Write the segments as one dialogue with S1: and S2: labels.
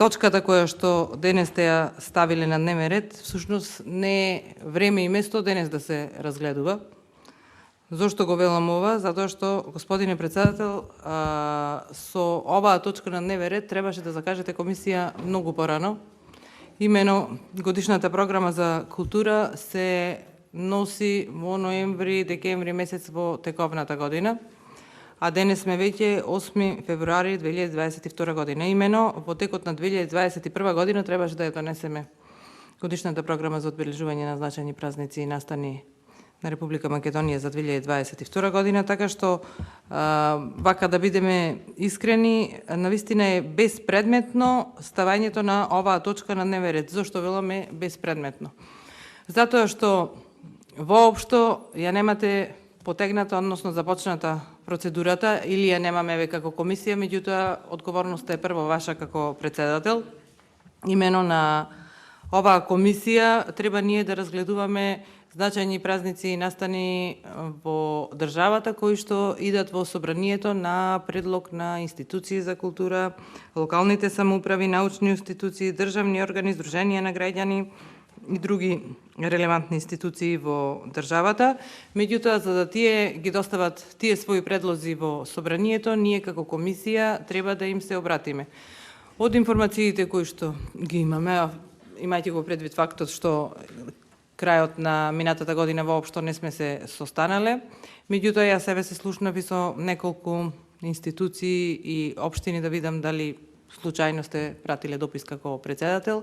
S1: точката која што денес те ја ставиле на дневен ред, всушност не е време и место денес да се разгледува. Зошто го велам ова? Затоа што, господине председател, со оваа точка на дневен ред требаше да закажете комисија многу порано. Имено годишната програма за култура се носи во ноември, декември месец во тековната година, а денес сме веќе 8 февруари 2022 година. Имено во текот на 2021 година требаше да ја донесеме годишната програма за одбележување на значајни празници и настани на Република Македонија за 2022 година, така што вака да бидеме искрени, навистина е безпредметно ставањето на оваа точка на дневен ред. Зошто веламе безпредметно? Затоа што воопшто ја немате потегната, односно започната процедурата, или ја немаме ве како комисија, меѓутоа одговорноста е прво ваша како председател. Имено на оваа комисија треба ние да разгледуваме значајни празници и настани во државата кои што идат во собранието на предлог на институции за култура, локалните самоуправи, научни институции, државни органи, здруженија на граѓани и други релевантни институции во државата. Меѓутоа, за да тие ги достават тие своји предлози во собранието, ние како комисија треба да им се обратиме. Од информациите кои што ги имаме, имајќи го предвид фактот што крајот на минатата година воопшто не сме се состанале, меѓутоа ја себе се слушнав и со неколку институции и општини да видам дали случајно сте пратиле допис како председател,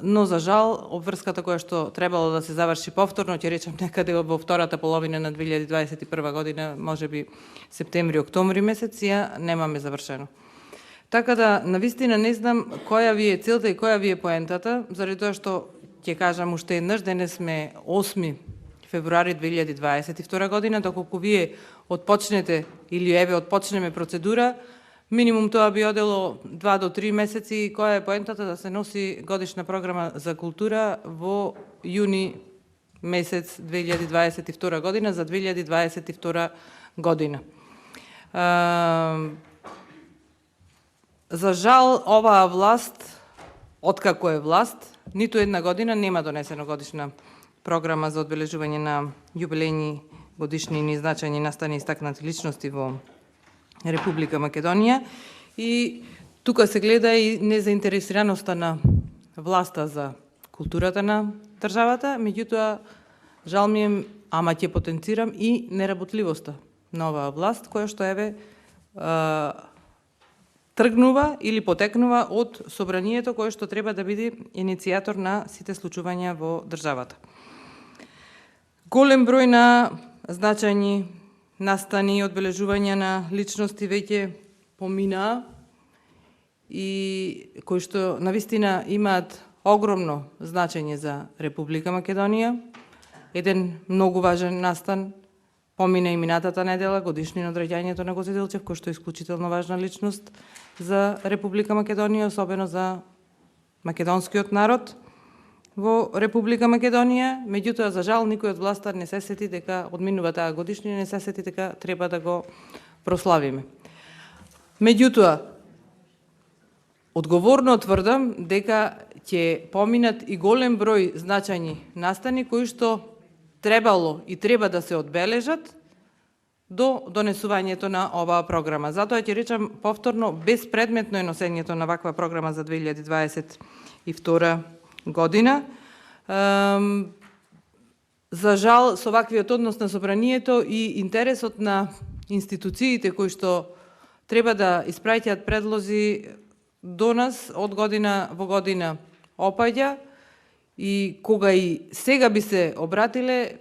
S1: но за жал обврската која што требало да се заврши повторно, ќе речам некаде во втората половина на 2021 година, можеби септември-октомври месец, ја немаме завршено. Така да, навистина не знам која ви е целта и која ви е поентата, заради тоа што ќе кажам уште еднаш, денес сме 8 февруари 2022 година, доколку вие отпочнете или еве отпочнеме процедура, минимум тоа би одело 2 до 3 месеци. Која е поентата да се носи годишна програма за култура во јуни месец 2022 година за 2022 година? За жал, оваа власт, откако е власт, ниту една година нема донесено годишна програма за одбележување на јубилејни годишнини и значајни настани истакнати личности во Република Македонија. И тука се гледа и незаинтересираноста на власта за културата на државата, меѓутоа жал ми е, ама ќе потенцирам и неработливоста на оваа власт, која што еве тргнува или потекнува од собранието кое што треба да биде иницијатор на сите случувања во државата. Голем број на значајни настани и одбележувања на личности веќе поминаа и кои што навистина имаат огромно значење за Република Македонија. Еден многу важен настан помина и минатата недела, годишнина од раѓањето на Гоце Делчев, кој што е исклучително важна личност за Република Македонија, особено за македонскиот народ во Република Македонија. Меѓутоа, за жал, никој од власта не се сети дека одминува таа годишнина, не се сети дека треба да го прославиме. Меѓутоа, одговорно тврдам дека ќе поминат и голем број значајни настани кои што требало и треба да се одбележат до донесувањето на оваа програма. Затоа ќе речам повторно, безпредметно е носењето на ваква програма за 2022 година. За жал, со ваквиот однос на собранието и интересот на институциите кои што треба да испраќаат предлози до нас од година во година опаѓа, и кога и сега би се обратиле,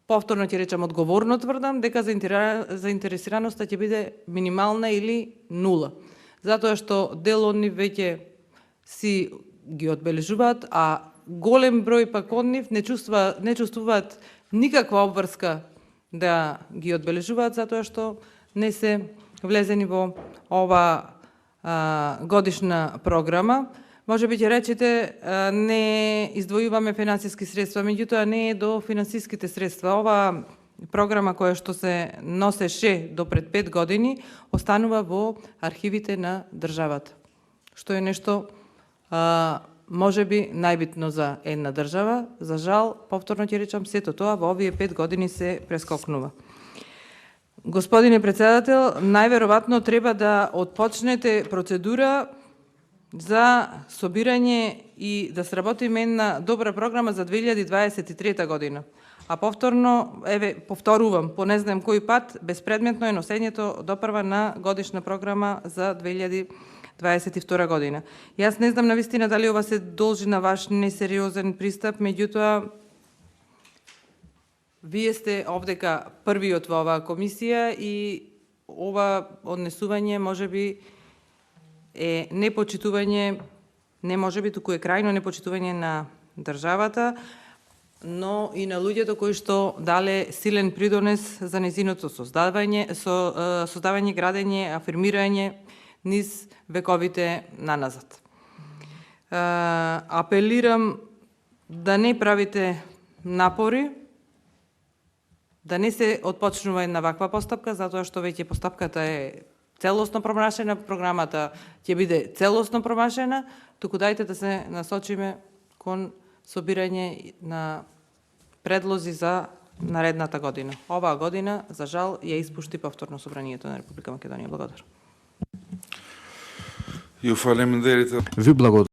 S1: повторно ќе речам одговорно тврдам дека заинтересираноста ќе биде минимална или нула. Затоа што дел од нив веќе си ги одбележуваат, а голем број пак од нив не чувствуваат никаква обврска да ги одбележуваат, затоа што не се влезени во оваа годишна програма. Може би ќе речете, не издвојуваме финансиски средства, меѓутоа не е до финансиските средства. Оваа програма која што се носеше до пред 5 години, останува во архивите на државата. што е нешто може би најбитно за една држава. За жал, повторно ќе речам, сето тоа во овие 5 години се прескокнува. Господине председател, најверојатно треба да отпочнете процедура за собирање и да сработиме една добра програма за 2023 година. А повторно, повторувам, по не знам кој пат, безпредметно е носењето допрва на годишна програма за 2022 година. Јас не знам навистина дали ова се должи на ваш несериозен пристап, меѓутоа, вие сте овдека првиот во оваа комисија и ова однесување можеби е непочитување, не можеби, туку е крајно непочитување на државата, но и на луѓето кои што дале силен придонес за нејзиното создавање, градење, афирмирање низ вековите наназад. Апелирам да не правите напори, да не се отпочнува една ваква постапка, затоа што веќе постапката е целосно промашена, програмата ќе биде целосно промашена, туку дајте да се насочиме кон собирање на предлози за наредната година. Оваа година, за жал, ја испушти повторно Собранието на Република Македонија. Благодарам.
S2: Ви благодарам.